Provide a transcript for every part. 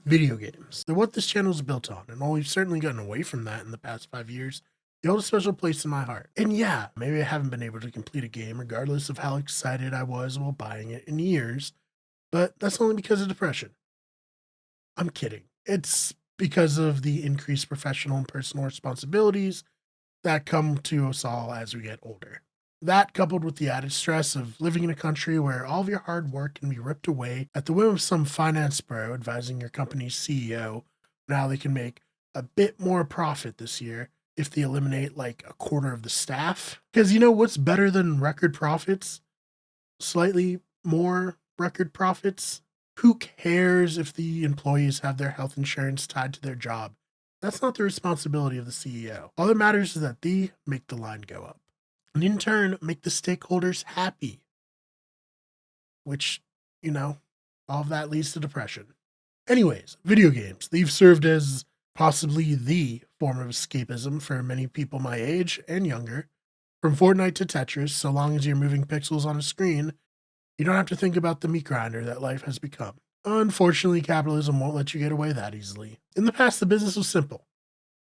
Video games. They're what this channel is built on, and while we've certainly gotten away from that in the past 5 years, they hold a special place in my heart. And yeah, maybe I haven't been able to complete a game regardless of how excited I was while buying it in years, but that's only because of depression. I'm kidding. It's because of the increased professional and personal responsibilities that come to us all as we get older. That, coupled with the added stress of living in a country where all of your hard work can be ripped away at the whim of some finance bro advising your company's CEO on how they can make a bit more profit this year if they eliminate like a quarter of the staff. Because you know what's better than record profits? Slightly more record profits. Who cares if the employees have their health insurance tied to their job? That's not the responsibility of the CEO. All that matters is that they make the line go up, and in turn, make the stakeholders happy, which, you know, all of that leads to depression. Anyways, video games. They've served as possibly the form of escapism for many people my age and younger. From Fortnite to Tetris, so long as you're moving pixels on a screen, you don't have to think about the meat grinder that life has become. Unfortunately, capitalism won't let you get away that easily. In the past, the business was simple.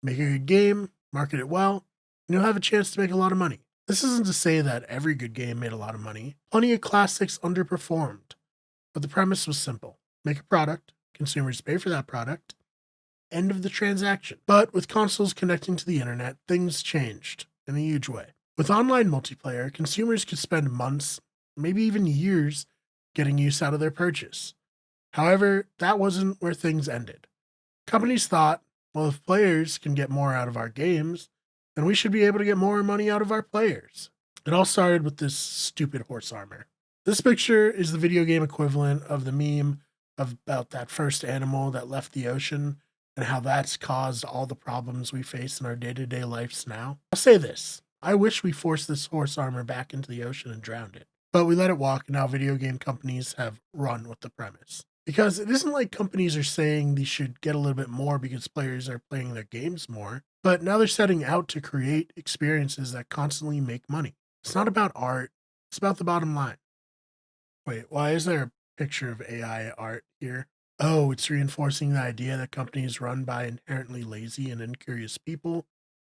Make a good game, market it well, and you'll have a chance to make a lot of money. This isn't to say that every good game made a lot of money. Plenty of classics underperformed. But the premise was simple. Make a product, consumers pay for that product, end of the transaction. But with consoles connecting to the internet, things changed in a huge way. With online multiplayer, consumers could spend months, maybe even years, getting use out of their purchase. However, that wasn't where things ended. Companies thought, well, if players can get more out of our games, then we should be able to get more money out of our players. It all started with this stupid horse armor. This picture is the video game equivalent of the meme about that first animal that left the ocean and how that's caused all the problems we face in our day-to-day lives now. I'll say this. I wish we forced this horse armor back into the ocean and drowned it. But we let it walk, and now video game companies have run with the premise. Because it isn't like companies are saying they should get a little bit more because players are playing their games more, but now they're setting out to create experiences that constantly make money. It's not about art, it's about the bottom line. Wait, why is there a picture of AI art here? Oh, it's reinforcing the idea that companies run by inherently lazy and incurious people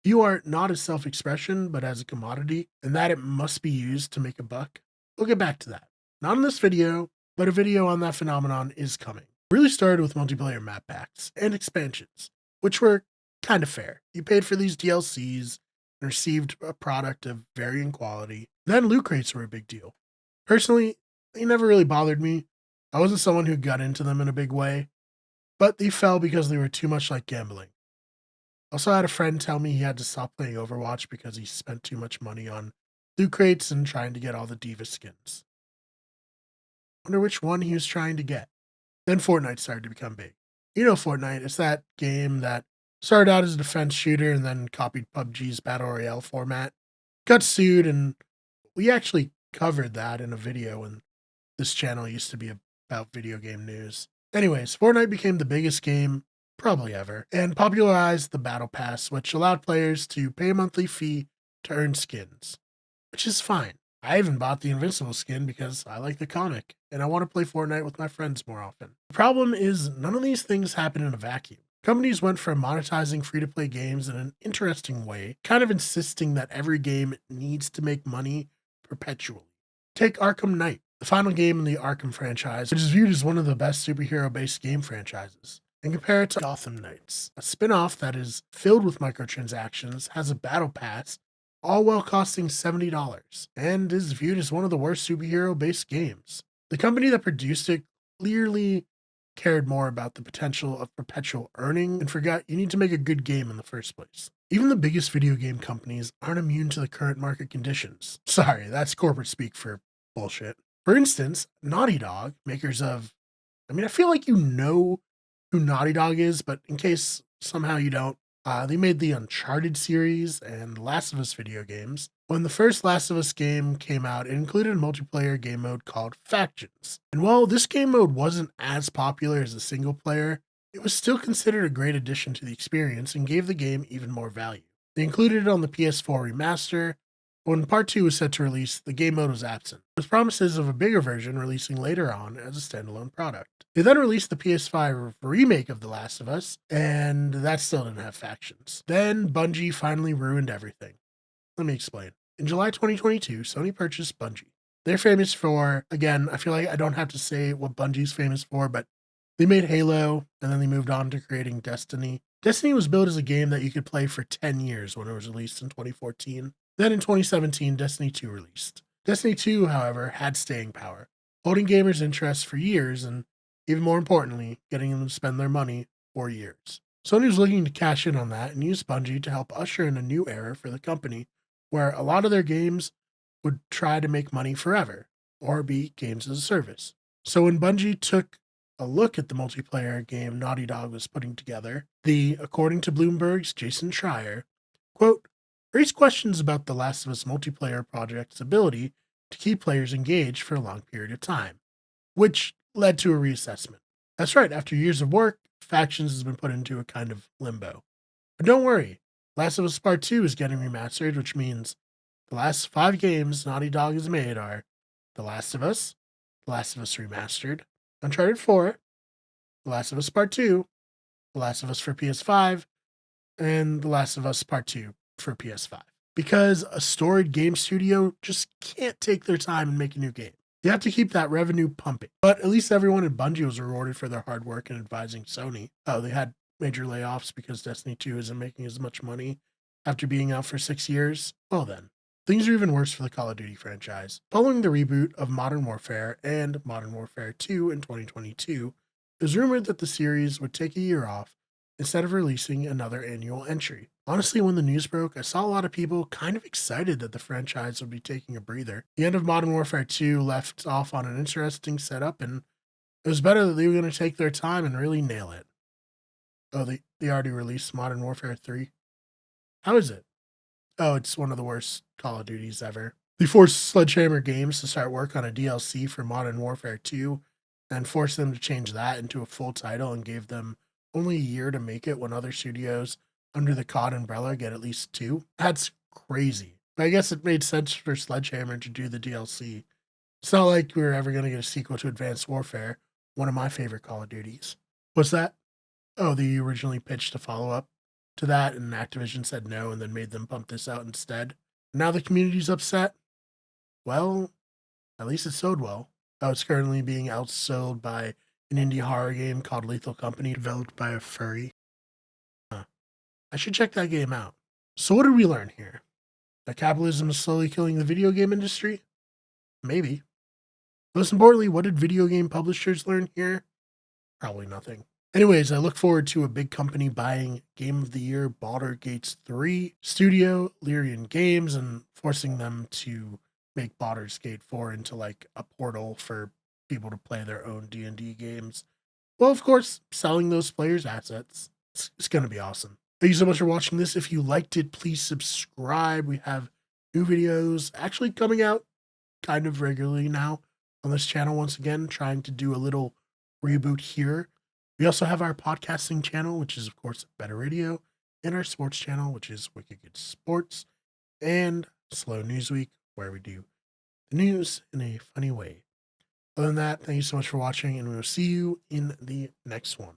view art not as self-expression, but as a commodity, and that it must be used to make a buck. We'll get back to that. Not in this video, but a video on that phenomenon is coming. It really started with multiplayer map packs and expansions, which were kind of fair. You paid for these DLCs and received a product of varying quality. Then loot crates were a big deal. Personally, they never really bothered me. I wasn't someone who got into them in a big way, but they fell because they were too much like gambling. Also, I had a friend tell me he had to stop playing Overwatch because he spent too much money on loot crates and trying to get all the Diva skins. Wonder which one he was trying to get. Then Fortnite started to become big. You know Fortnite, it's that game that started out as a defense shooter and then copied PUBG's Battle Royale format. Got sued, and we actually covered that in a video when this channel used to be about video game news. Anyways, Fortnite became the biggest game probably ever, and popularized the Battle Pass, which allowed players to pay a monthly fee to earn skins, which is fine. I even bought the Invincible skin because I like the comic, and I want to play Fortnite with my friends more often. The problem is, none of these things happen in a vacuum. Companies went from monetizing free-to-play games in an interesting way, kind of insisting that every game needs to make money perpetually. Take Arkham Knight, the final game in the Arkham franchise, which is viewed as one of the best superhero-based game franchises, and compare it to Gotham Knights, a spin-off that is filled with microtransactions, has a battle pass, all while costing $70, and is viewed as one of the worst superhero-based games. The company that produced it clearly cared more about the potential of perpetual earning and forgot you need to make a good game in the first place. Even the biggest video game companies aren't immune to the current market conditions. Sorry, that's corporate speak for bullshit. For instance, Naughty Dog, makers of... I feel like you know who Naughty Dog is, but in case somehow you don't, they made the Uncharted series and Last of Us video games. When the first Last of Us game came out, it included a multiplayer game mode called Factions. And while this game mode wasn't as popular as the single player, it was still considered a great addition to the experience and gave the game even more value. They included it on the PS4 remaster, When part 2 was set to release, the game mode was absent, with promises of a bigger version releasing later on as a standalone product. They then released the PS5 remake of The Last of Us, and that still didn't have factions. Then Bungie finally ruined everything. Let me explain. In July 2022, Sony purchased Bungie. They're famous for, again, I feel like I don't have to say what Bungie's famous for, but they made Halo, and then they moved on to creating Destiny. Destiny was built as a game that you could play for 10 years when it was released in 2014. Then in 2017, Destiny 2 released. Destiny 2, however, had staying power, holding gamers' interest for years and, even more importantly, getting them to spend their money for years. Sony was looking to cash in on that and use Bungie to help usher in a new era for the company where a lot of their games would try to make money forever or be games as a service. So when Bungie took a look at the multiplayer game Naughty Dog was putting together, according to Bloomberg's Jason Schreier, quote, raised questions about The Last of Us multiplayer project's ability to keep players engaged for a long period of time, which led to a reassessment. That's right, after years of work, Factions has been put into a kind of limbo. But don't worry, Last of Us Part 2 is getting remastered, which means the last 5 games Naughty Dog has made are The Last of Us Remastered, Uncharted 4, The Last of Us Part 2, The Last of Us for PS5, and The Last of Us Part 2 for PS5. Because a storied game studio just can't take their time and make a new game. You have to keep that revenue pumping. But at least everyone in Bungie was rewarded for their hard work in advising Sony. Oh, they had major layoffs because Destiny 2 isn't making as much money after being out for 6 years. Well then, things are even worse for the Call of Duty franchise. Following the reboot of Modern Warfare and Modern Warfare 2 in 2022, it was rumored that the series would take a year off instead of releasing another annual entry. Honestly, when the news broke, I saw a lot of people kind of excited that the franchise would be taking a breather. The end of Modern Warfare 2 left off on an interesting setup, and it was better that they were going to take their time and really nail it. Oh, they already released Modern Warfare 3. How is it? Oh, it's one of the worst Call of Duties ever. They forced Sledgehammer Games to start work on a DLC for Modern Warfare 2 and forced them to change that into a full title and gave them only a year to make it when other studios under the COD umbrella get at least 2. That's crazy. But I guess it made sense for Sledgehammer to do the DLC. It's not like we were ever going to get a sequel to Advanced Warfare, one of my favorite Call of Duties. What's that? Oh, they originally pitched a follow-up to that, and Activision said no and then made them pump this out instead. Now the community's upset? Well, at least it sold well. Oh, it's currently being outsold by an indie horror game called Lethal Company, developed by a furry. Huh. I should check that game out. So what did we learn here? That capitalism is slowly killing the video game industry? Maybe. Most importantly, what did video game publishers learn here? Probably nothing. Anyways, I look forward to a big company buying Game of the Year Baldur's Gate 3 studio, Lyrian Games, and forcing them to make Baldur's Gate 4 into like a portal for people to play their own D&D games. Well, of course, selling those players' assets. It's going to be awesome. Thank you so much for watching this. If you liked it, please subscribe. We have new videos actually coming out kind of regularly now on this channel once again, trying to do a little reboot here. We also have our podcasting channel, which is, of course, Better Radio, and our sports channel, which is Wicked Good Sports, and Slow News Week, where we do the news in a funny way. Other than that, thank you so much for watching, and we will see you in the next one.